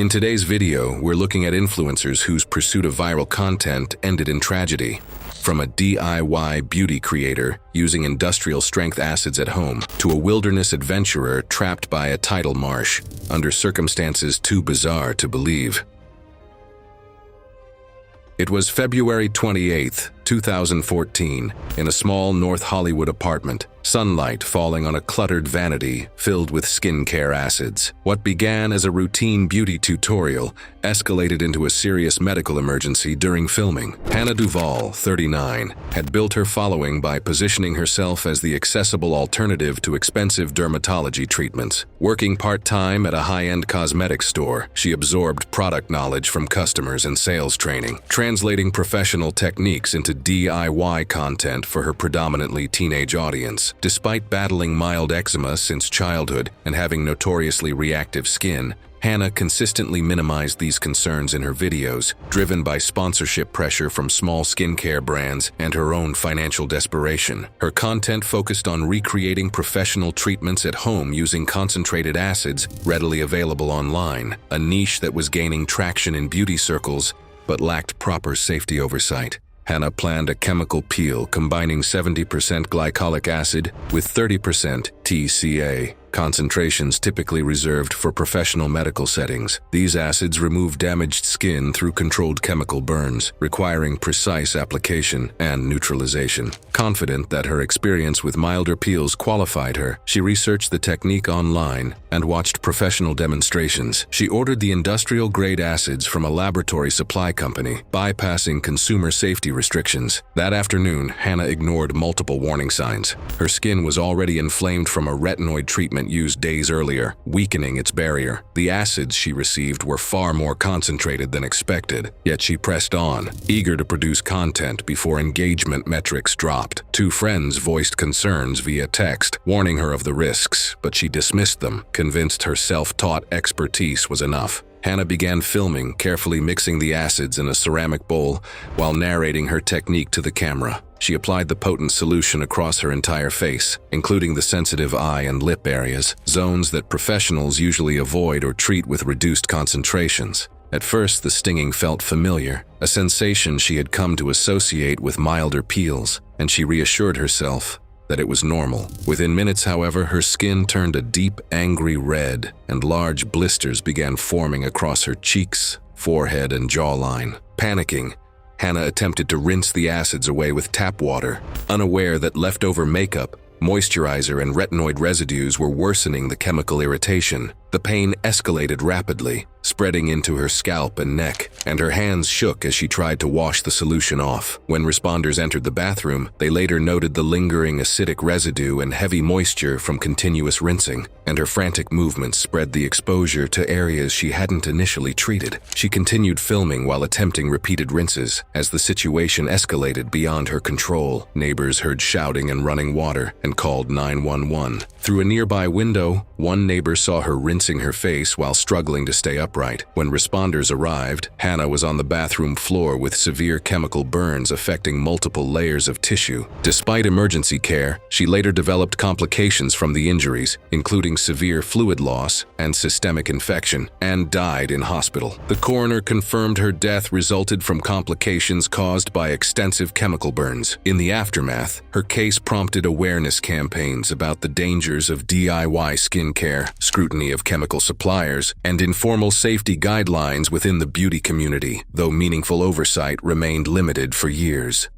In today's video, we're looking at influencers whose pursuit of viral content ended in tragedy. From a DIY beauty creator using industrial-strength acids at home to a wilderness adventurer trapped by a tidal marsh under circumstances too bizarre to believe. It was February 28, 2014, in a small North Hollywood apartment, sunlight falling on a cluttered vanity filled with skincare acids. What began as a routine beauty tutorial escalated into a serious medical emergency during filming. Hannah Duvall, 39, had built her following by positioning herself as the accessible alternative to expensive dermatology treatments. Working part-time at a high-end cosmetics store, she absorbed product knowledge from customers and sales training, translating professional techniques into DIY content for her predominantly teenage audience. Despite battling mild eczema since childhood and having notoriously reactive skin, Hannah consistently minimized these concerns in her videos, driven by sponsorship pressure from small skincare brands and her own financial desperation. Her content focused on recreating professional treatments at home using concentrated acids readily available online, a niche that was gaining traction in beauty circles but lacked proper safety oversight. Hannah planned a chemical peel combining 70% glycolic acid with 30% TCA, concentrations typically reserved for professional medical settings. These acids remove damaged skin through controlled chemical burns, requiring precise application and neutralization. Confident that her experience with milder peels qualified her, she researched the technique online and watched professional demonstrations. She ordered the industrial-grade acids from a laboratory supply company, bypassing consumer safety restrictions. That afternoon, Hannah ignored multiple warning signs. Her skin was already inflamed from a retinoid treatment used days earlier, weakening its barrier. The acids she received were far more concentrated than expected, yet she pressed on, eager to produce content before engagement metrics dropped. Two friends voiced concerns via text, warning her of the risks, but she dismissed them, convinced her self-taught expertise was enough. Hannah began filming, carefully mixing the acids in a ceramic bowl while narrating her technique to the camera. She applied the potent solution across her entire face, including the sensitive eye and lip areas, zones that professionals usually avoid or treat with reduced concentrations. At first, the stinging felt familiar, a sensation she had come to associate with milder peels, and she reassured herself that it was normal. Within minutes, however, her skin turned a deep, angry red, and large blisters began forming across her cheeks, forehead, and jawline. Panicking, Hannah attempted to rinse the acids away with tap water, unaware that leftover makeup, moisturizer, and retinoid residues were worsening the chemical irritation. The pain escalated rapidly, spreading into her scalp and neck, and her hands shook as she tried to wash the solution off. When responders entered the bathroom, they later noted the lingering acidic residue and heavy moisture from continuous rinsing, and her frantic movements spread the exposure to areas she hadn't initially treated. She continued filming while attempting repeated rinses. As the situation escalated beyond her control, neighbors heard shouting and running water and called 911. Through a nearby window, one neighbor saw her rinsing her face while struggling to stay upright. When responders arrived, Hannah was on the bathroom floor with severe chemical burns affecting multiple layers of tissue. Despite emergency care, she later developed complications from the injuries, including severe fluid loss and systemic infection, and died in hospital. The coroner confirmed her death resulted from complications caused by extensive chemical burns. In the aftermath, her case prompted awareness campaigns about the dangers of DIY skincare, scrutiny of chemical suppliers, and informal safety guidelines within the beauty community, though meaningful oversight remained limited for years.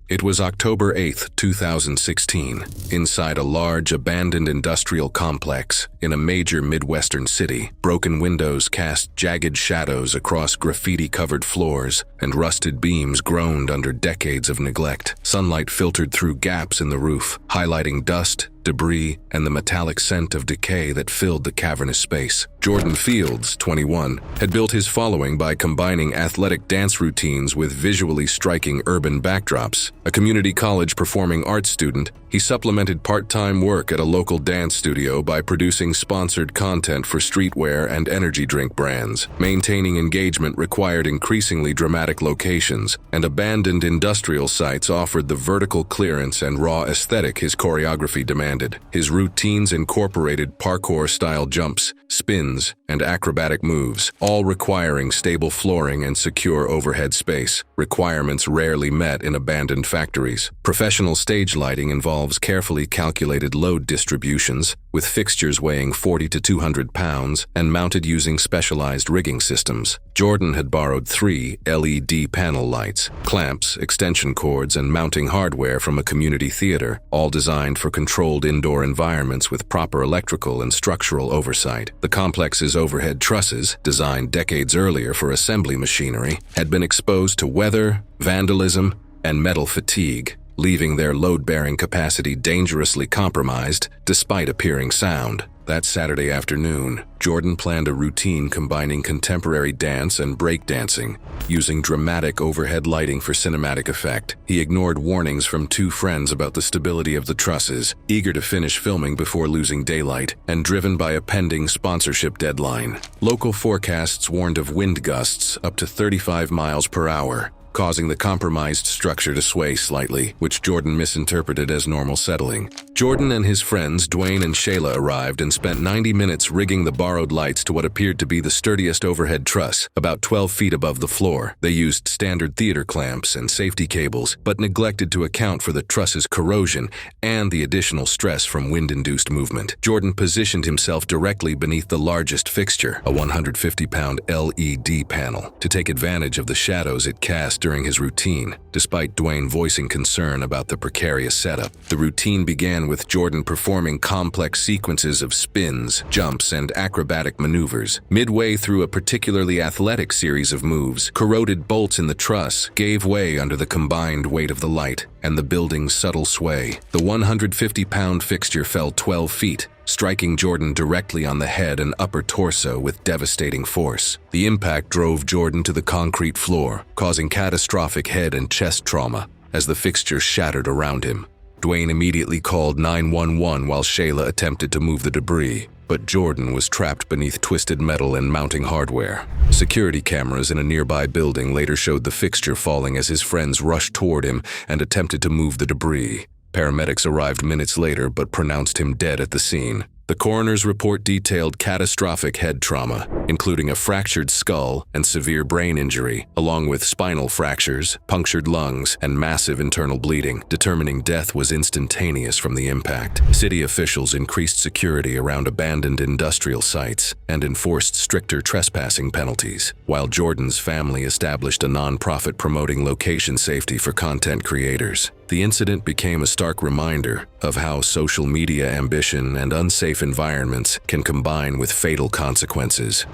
It was October 8, 2016, inside a large abandoned industrial complex in a major Midwestern city. Broken windows cast jagged shadows across graffiti-covered floors, and rusted beams groaned under decades of neglect. Sunlight filtered through gaps in the roof, highlighting dust, debris, and the metallic scent of decay that filled the cavernous space. Jordan Fields, 21, had built his following by combining athletic dance routines with visually striking urban backdrops. A community college performing arts student, he supplemented part-time work at a local dance studio by producing sponsored content for streetwear and energy drink brands. Maintaining engagement required increasingly dramatic locations, and abandoned industrial sites offered the vertical clearance and raw aesthetic his choreography demanded. His routines incorporated parkour-style jumps, spins, and acrobatic moves, all requiring stable flooring and secure overhead space, requirements rarely met in abandoned factories. Professional stage lighting involves carefully calculated load distributions, with fixtures weighing 40 to 200 pounds and mounted using specialized rigging systems. Jordan had borrowed 3 LED panel lights, clamps, extension cords, and mounting hardware from a community theater, all designed for controlled indoor environments with proper electrical and structural oversight. The complex's overhead trusses, designed decades earlier for assembly machinery, had been exposed to weather, vandalism, and metal fatigue, leaving their load-bearing capacity dangerously compromised despite appearing sound. That Saturday afternoon, Jordan planned a routine combining contemporary dance and breakdancing, using dramatic overhead lighting for cinematic effect. He ignored warnings from 2 friends about the stability of the trusses, eager to finish filming before losing daylight, and driven by a pending sponsorship deadline. Local forecasts warned of wind gusts up to 35 miles per hour, causing the compromised structure to sway slightly, which Jordan misinterpreted as normal settling. Jordan and his friends Dwayne and Shayla arrived and spent 90 minutes rigging the borrowed lights to what appeared to be the sturdiest overhead truss, about 12 feet above the floor. They used standard theater clamps and safety cables, but neglected to account for the truss's corrosion and the additional stress from wind-induced movement. Jordan positioned himself directly beneath the largest fixture, a 150-pound LED panel, to take advantage of the shadows it cast during his routine. Despite Dwayne voicing concern about the precarious setup, the routine began with Jordan performing complex sequences of spins, jumps, and acrobatic maneuvers. Midway through a particularly athletic series of moves, corroded bolts in the truss gave way under the combined weight of the light and the building's subtle sway. The 150-pound fixture fell 12 feet, striking Jordan directly on the head and upper torso with devastating force. The impact drove Jordan to the concrete floor, causing catastrophic head and chest trauma as the fixture shattered around him. Dwayne immediately called 911 while Shayla attempted to move the debris, but Jordan was trapped beneath twisted metal and mounting hardware. Security cameras in a nearby building later showed the fixture falling as his friends rushed toward him and attempted to move the debris. Paramedics arrived minutes later but pronounced him dead at the scene. The coroner's report detailed catastrophic head trauma, including a fractured skull and severe brain injury, along with spinal fractures, punctured lungs, and massive internal bleeding, determining death was instantaneous from the impact. City officials increased security around abandoned industrial sites and enforced stricter trespassing penalties, while Jordan's family established a nonprofit promoting location safety for content creators. The incident became a stark reminder of how social media ambition and unsafe environments can combine with fatal consequences.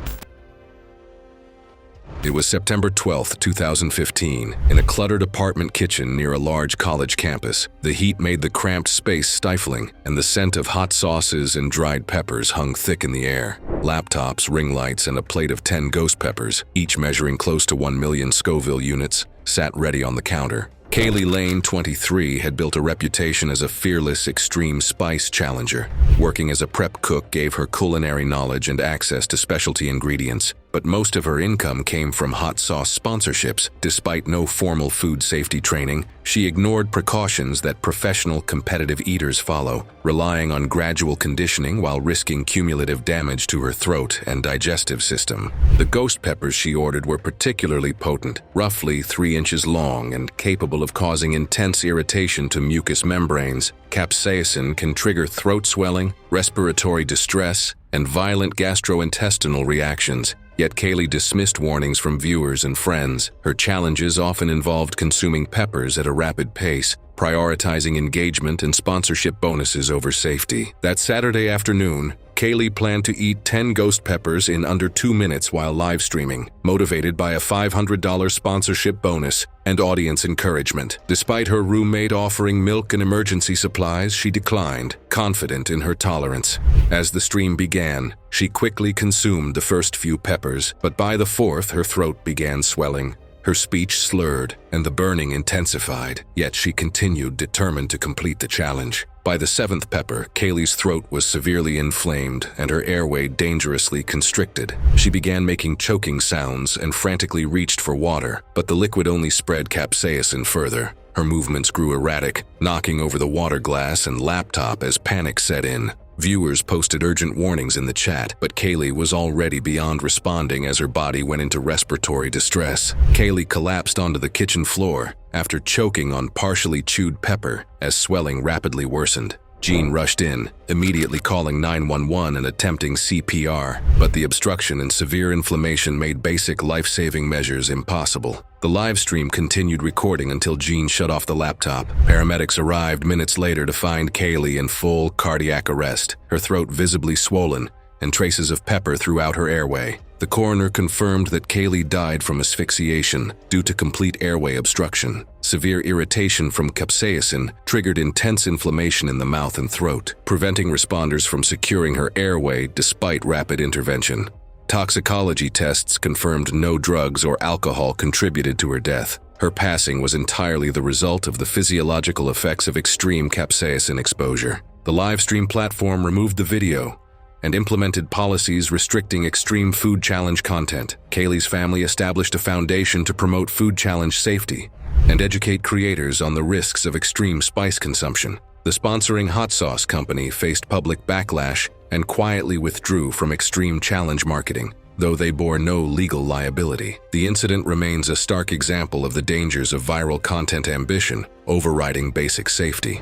It was September 12, 2015, in a cluttered apartment kitchen near a large college campus. The heat made the cramped space stifling, and the scent of hot sauces and dried peppers hung thick in the air. Laptops, ring lights, and a plate of 10 ghost peppers, each measuring close to 1 million Scoville units, sat ready on the counter. Kaylee Lane, 23, had built a reputation as a fearless extreme spice challenger. Working as a prep cook gave her culinary knowledge and access to specialty ingredients, but most of her income came from hot sauce sponsorships. Despite no formal food safety training, she ignored precautions that professional competitive eaters follow, relying on gradual conditioning while risking cumulative damage to her throat and digestive system. The ghost peppers she ordered were particularly potent, roughly 3 inches long and capable of causing intense irritation to mucous membranes. Capsaicin can trigger throat swelling, respiratory distress, and violent gastrointestinal reactions. Yet Kaylee dismissed warnings from viewers and friends. Her challenges often involved consuming peppers at a rapid pace, prioritizing engagement and sponsorship bonuses over safety. That Saturday afternoon, Kaylee planned to eat 10 ghost peppers in under 2 minutes while live streaming, motivated by a $500 sponsorship bonus and audience encouragement. Despite her roommate offering milk and emergency supplies, she declined, confident in her tolerance. As the stream began, she quickly consumed the first few peppers, but by the 4th, her throat began swelling. Her speech slurred, and the burning intensified, yet she continued, determined to complete the challenge. By the 7th pepper, Kaylee's throat was severely inflamed and her airway dangerously constricted. She began making choking sounds and frantically reached for water, but the liquid only spread capsaicin further. Her movements grew erratic, knocking over the water glass and laptop as panic set in. Viewers posted urgent warnings in the chat, but Kaylee was already beyond responding as her body went into respiratory distress. Kaylee collapsed onto the kitchen floor after choking on partially chewed pepper as swelling rapidly worsened. Gene rushed in, immediately calling 911 and attempting CPR, but the obstruction and severe inflammation made basic life-saving measures impossible. The live stream continued recording until Gene shut off the laptop. Paramedics arrived minutes later to find Kaylee in full cardiac arrest, her throat visibly swollen, and traces of pepper throughout her airway. The coroner confirmed that Kaylee died from asphyxiation due to complete airway obstruction. Severe irritation from capsaicin triggered intense inflammation in the mouth and throat, preventing responders from securing her airway despite rapid intervention. Toxicology tests confirmed no drugs or alcohol contributed to her death. Her passing was entirely the result of the physiological effects of extreme capsaicin exposure. The livestream platform removed the video and implemented policies restricting extreme food challenge content. Kaylee's family established a foundation to promote food challenge safety and educate creators on the risks of extreme spice consumption. The sponsoring hot sauce company faced public backlash and quietly withdrew from extreme challenge marketing, though they bore no legal liability. The incident remains a stark example of the dangers of viral content ambition overriding basic safety.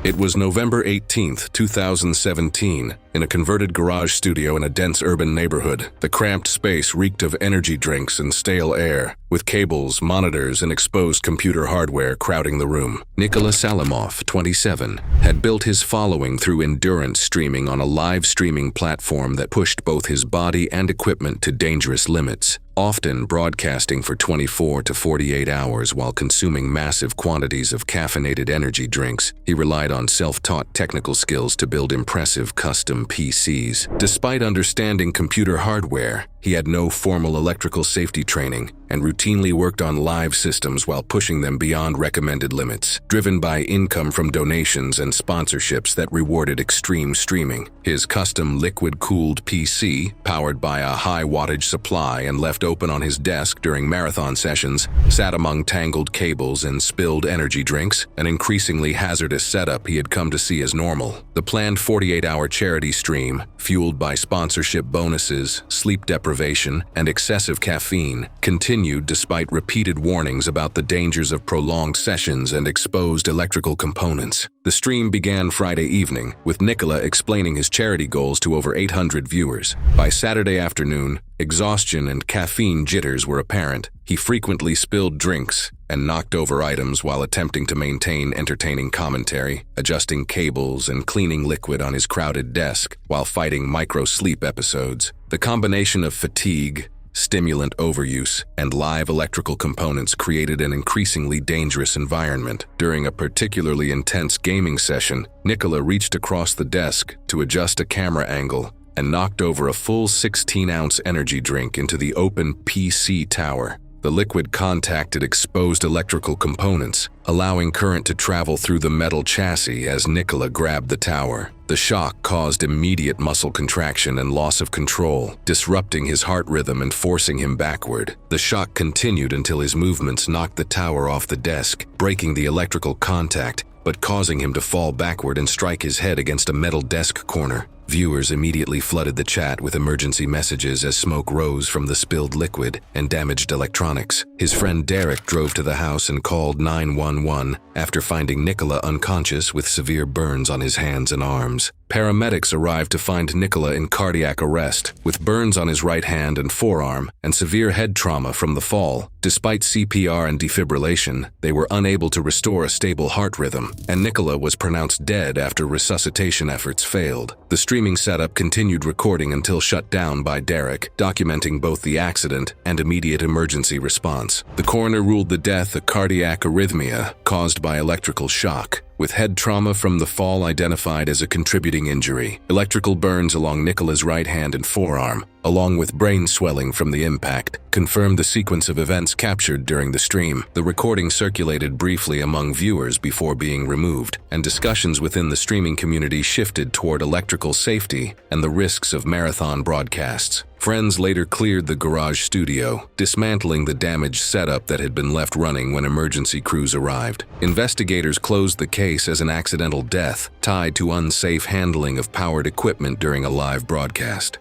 It was November 18, 2017, in a converted garage studio in a dense urban neighborhood. The cramped space reeked of energy drinks and stale air, with cables, monitors, and exposed computer hardware crowding the room. Nikola Salamov, 27, had built his following through endurance streaming on a live streaming platform that pushed both his body and equipment to dangerous limits, often broadcasting for 24 to 48 hours while consuming massive quantities of caffeinated energy drinks. He relied on self-taught technical skills to build impressive custom PCs. Despite understanding computer hardware, he had no formal electrical safety training and routinely worked on live systems while pushing them beyond recommended limits, driven by income from donations and sponsorships that rewarded extreme streaming. His custom liquid-cooled PC, powered by a high-wattage supply and left open on his desk during marathon sessions, sat among tangled cables and spilled energy drinks, an increasingly hazardous setup he had come to see as normal. The planned 48-hour charity stream, fueled by sponsorship bonuses, sleep deprivation, and excessive caffeine, continued despite repeated warnings about the dangers of prolonged sessions and exposed electrical components. The stream began Friday evening, with Nikola explaining his charity goals to over 800 viewers. By Saturday afternoon, exhaustion and caffeine jitters were apparent. He frequently spilled drinks and knocked over items while attempting to maintain entertaining commentary, adjusting cables and cleaning liquid on his crowded desk while fighting micro-sleep episodes. The combination of fatigue, stimulant overuse, and live electrical components created an increasingly dangerous environment. During a particularly intense gaming session, Nikola reached across the desk to adjust a camera angle and knocked over a full 16-ounce energy drink into the open PC tower. The liquid contacted exposed electrical components, allowing current to travel through the metal chassis as Nikola grabbed the tower. The shock caused immediate muscle contraction and loss of control, disrupting his heart rhythm and forcing him backward. The shock continued until his movements knocked the tower off the desk, breaking the electrical contact, but causing him to fall backward and strike his head against a metal desk corner. Viewers immediately flooded the chat with emergency messages as smoke rose from the spilled liquid and damaged electronics. His friend Derek drove to the house and called 911 after finding Nikola unconscious with severe burns on his hands and arms. Paramedics arrived to find Nikola in cardiac arrest, with burns on his right hand and forearm and severe head trauma from the fall. Despite CPR and defibrillation, they were unable to restore a stable heart rhythm, and Nikola was pronounced dead after resuscitation efforts failed. The streaming setup continued recording until shut down by Derek, documenting both the accident and immediate emergency response. The coroner ruled the death a cardiac arrhythmia caused by electrical shock, with head trauma from the fall identified as a contributing injury. Electrical burns along Nikola's right hand and forearm along with brain swelling from the impact, confirmed the sequence of events captured during the stream. The recording circulated briefly among viewers before being removed, and discussions within the streaming community shifted toward electrical safety and the risks of marathon broadcasts. Friends later cleared the garage studio, dismantling the damaged setup that had been left running when emergency crews arrived. Investigators closed the case as an accidental death tied to unsafe handling of powered equipment during a live broadcast.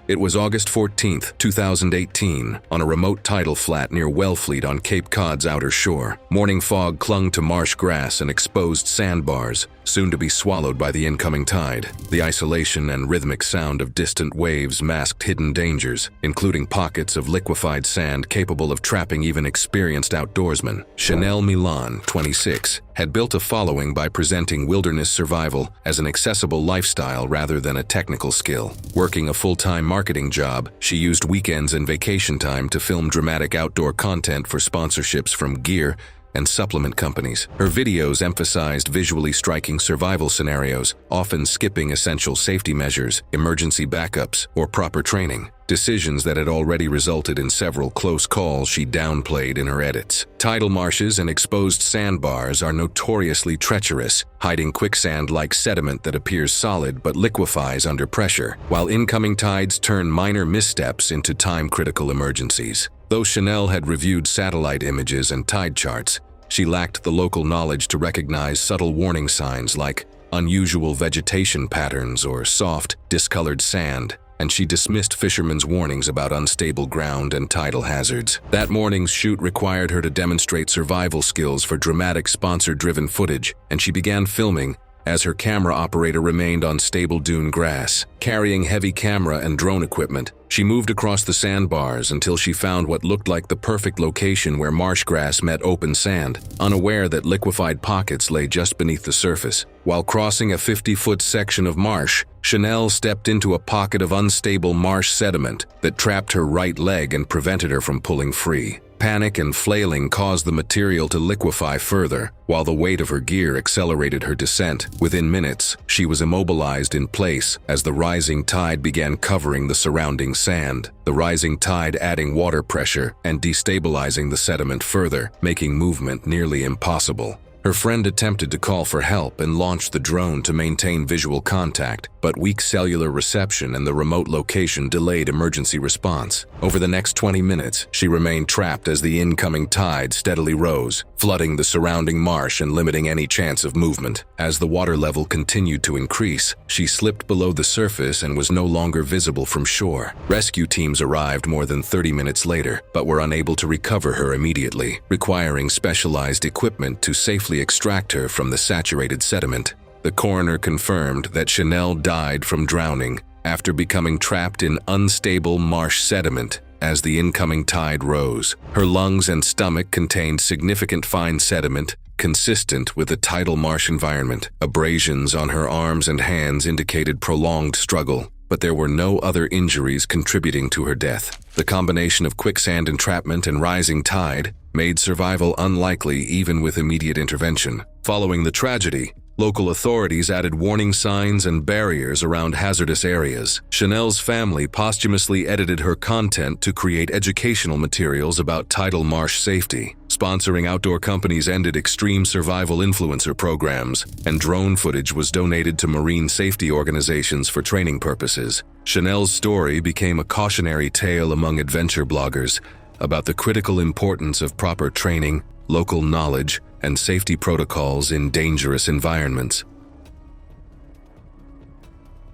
It was August 14, 2018, on a remote tidal flat near Wellfleet on Cape Cod's outer shore. Morning fog clung to marsh grass and exposed sandbars, soon to be swallowed by the incoming tide. The isolation and rhythmic sound of distant waves masked hidden dangers, including pockets of liquefied sand capable of trapping even experienced outdoorsmen. Chanel Milan, 26, had built a following by presenting wilderness survival as an accessible lifestyle rather than a technical skill. Working a full-time marketing job, she used weekends and vacation time to film dramatic outdoor content for sponsorships from gear and supplement companies. Her videos emphasized visually striking survival scenarios, often skipping essential safety measures, emergency backups, or proper training. Decisions that had already resulted in several close calls she downplayed in her edits. Tidal marshes and exposed sandbars are notoriously treacherous, hiding quicksand-like sediment that appears solid but liquefies under pressure, while incoming tides turn minor missteps into time-critical emergencies. Though Chanel had reviewed satellite images and tide charts, she lacked the local knowledge to recognize subtle warning signs like unusual vegetation patterns or soft, discolored sand, and she dismissed fishermen's warnings about unstable ground and tidal hazards. That morning's shoot required her to demonstrate survival skills for dramatic sponsor-driven footage, and she began filming as her camera operator remained on stable dune grass. Carrying heavy camera and drone equipment, she moved across the sandbars until she found what looked like the perfect location where marsh grass met open sand, unaware that liquefied pockets lay just beneath the surface. While crossing a 50-foot section of marsh, Chanel stepped into a pocket of unstable marsh sediment that trapped her right leg and prevented her from pulling free. Panic and flailing caused the material to liquefy further, while the weight of her gear accelerated her descent. Within minutes, she was immobilized in place as the rising tide began covering the surrounding sand, the rising tide adding water pressure and destabilizing the sediment further, making movement nearly impossible. Her friend attempted to call for help and launched the drone to maintain visual contact, but weak cellular reception and the remote location delayed emergency response. Over the next 20 minutes, she remained trapped as the incoming tide steadily rose, flooding the surrounding marsh and limiting any chance of movement. As the water level continued to increase, she slipped below the surface and was no longer visible from shore. Rescue teams arrived more than 30 minutes later, but were unable to recover her immediately, requiring specialized equipment to safely extract her from the saturated sediment. The coroner confirmed that Chanel died from drowning after becoming trapped in unstable marsh sediment as the incoming tide rose. Her lungs and stomach contained significant fine sediment consistent with the tidal marsh environment. Abrasions on her arms and hands indicated prolonged struggle, but there were no other injuries contributing to her death. The combination of quicksand entrapment and rising tide made survival unlikely even with immediate intervention. Following the tragedy, local authorities added warning signs and barriers around hazardous areas. Chanel's family posthumously edited her content to create educational materials about tidal marsh safety. Sponsoring outdoor companies ended extreme survival influencer programs, and drone footage was donated to marine safety organizations for training purposes. Chanel's story became a cautionary tale among adventure bloggers about the critical importance of proper training, local knowledge, and safety protocols in dangerous environments.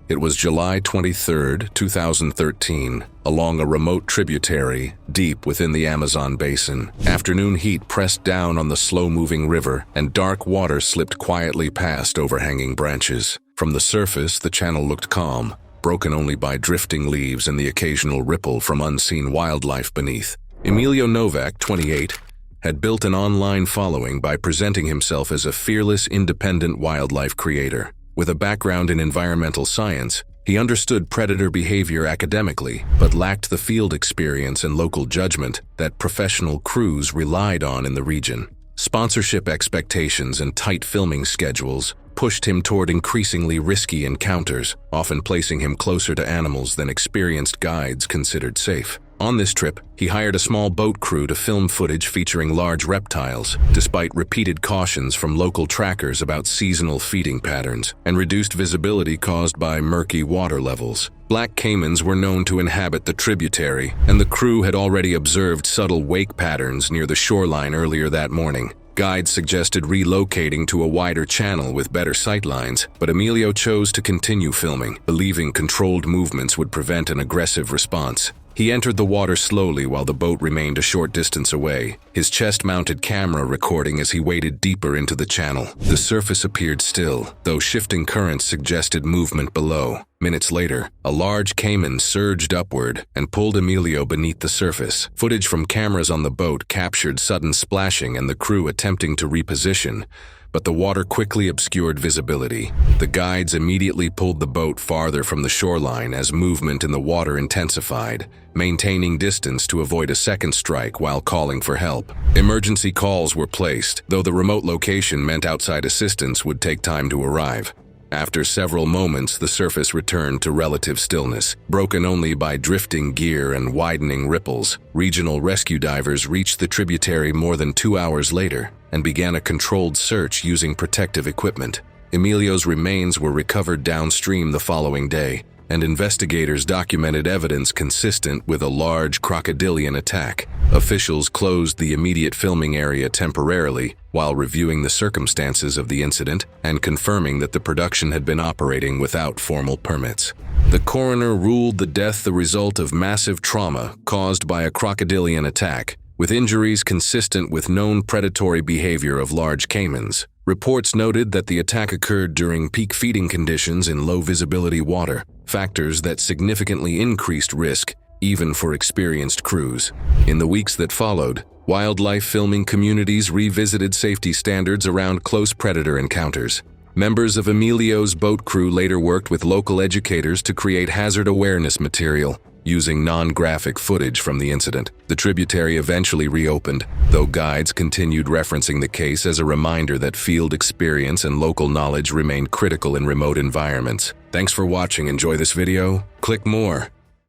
It was July 23, 2013, along a remote tributary deep within the Amazon basin. Afternoon heat pressed down on the slow-moving river, and dark water slipped quietly past overhanging branches. From the surface, the channel looked calm, broken only by drifting leaves and the occasional ripple from unseen wildlife beneath. Emilio Novak, 28, had built an online following by presenting himself as a fearless, independent wildlife creator. With a background in environmental science, he understood predator behavior academically, but lacked the field experience and local judgment that professional crews relied on in the region. Sponsorship expectations and tight filming schedules pushed him toward increasingly risky encounters, often placing him closer to animals than experienced guides considered safe. On this trip, he hired a small boat crew to film footage featuring large reptiles, despite repeated cautions from local trackers about seasonal feeding patterns and reduced visibility caused by murky water levels. Black caimans were known to inhabit the tributary, and the crew had already observed subtle wake patterns near the shoreline earlier that morning. Guides suggested relocating to a wider channel with better sightlines, but Emilio chose to continue filming, believing controlled movements would prevent an aggressive response. He entered the water slowly while the boat remained a short distance away, his chest-mounted camera recording as he waded deeper into the channel. The surface appeared still, though shifting currents suggested movement below. Minutes later, a large caiman surged upward and pulled Emilio beneath the surface. Footage from cameras on the boat captured sudden splashing and the crew attempting to reposition, but the water quickly obscured visibility. The guides immediately pulled the boat farther from the shoreline as movement in the water intensified, maintaining distance to avoid a second strike while calling for help. Emergency calls were placed, though the remote location meant outside assistance would take time to arrive. After several moments, the surface returned to relative stillness, broken only by drifting gear and widening ripples. Regional rescue divers reached the tributary more than 2 hours later and began a controlled search using protective equipment. Emilio's remains were recovered downstream the following day, and investigators documented evidence consistent with a large crocodilian attack. Officials closed the immediate filming area temporarily while reviewing the circumstances of the incident and confirming that the production had been operating without formal permits. The coroner ruled the death the result of massive trauma caused by a crocodilian attack, with injuries consistent with known predatory behavior of large caimans. Reports noted that the attack occurred during peak feeding conditions in low-visibility water, factors that significantly increased risk even for experienced crews. In the weeks that followed, wildlife filming communities revisited safety standards around close predator encounters. Members of Emilio's boat crew later worked with local educators to create hazard awareness material, using non-graphic footage from the incident. The tributary eventually reopened, though guides continued referencing the case as a reminder that field experience and local knowledge remain critical in remote environments. Thanks for watching. Enjoy this video? Click more